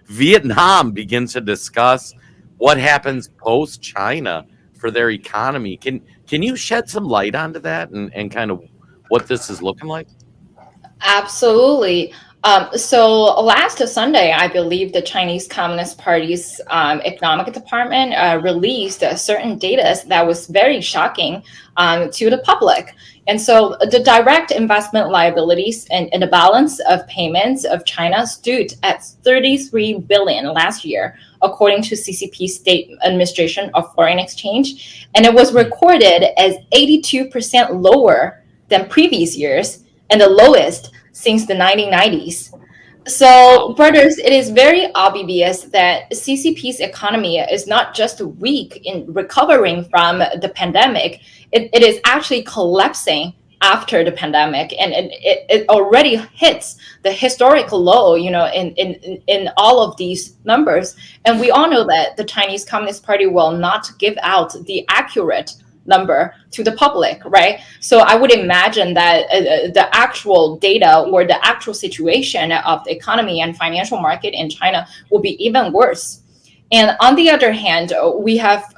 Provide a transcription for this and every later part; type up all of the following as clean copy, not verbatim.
Vietnam begins to discuss what happens post-China for their economy. Can you shed some light onto that and kind of what this is looking like? Absolutely. So last Sunday, I believe the Chinese Communist Party's economic department released certain data that was very shocking to the public. And so the direct investment liabilities and the balance of payments of China stood at 33 billion last year, according to CCP State Administration of Foreign Exchange. And it was recorded as 82% lower than previous years and the lowest since the 1990s. So, Wow. brothers, it is very obvious that CCP's economy is not just weak in recovering from the pandemic, it is actually collapsing after the pandemic. And it already hits the historical low, in all of these numbers. And we all know that the Chinese Communist Party will not give out the accurate number to the public, right? So I would imagine that the actual data or the actual situation of the economy and financial market in China will be even worse. And on the other hand, we have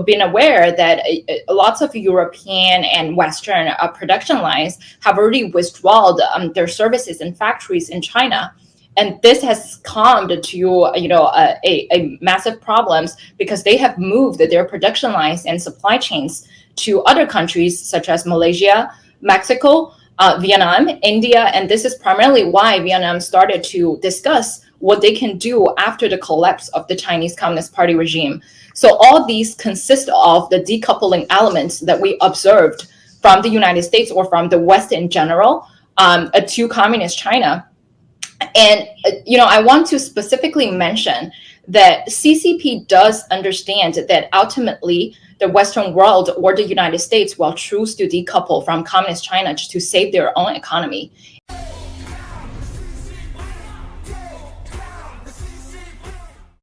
been aware that lots of European and Western production lines have already withdrawn their services and factories in China. And this has calmed to a massive problems because they have moved their production lines and supply chains to other countries such as Malaysia, Mexico, Vietnam, India, and this is primarily why Vietnam started to discuss what they can do after the collapse of the Chinese Communist Party regime. So all these consist of the decoupling elements that we observed from the United States or from the West in general to communist China. And, I want to specifically mention that CCP does understand that ultimately the Western world or the United States will choose to decouple from communist China to save their own economy.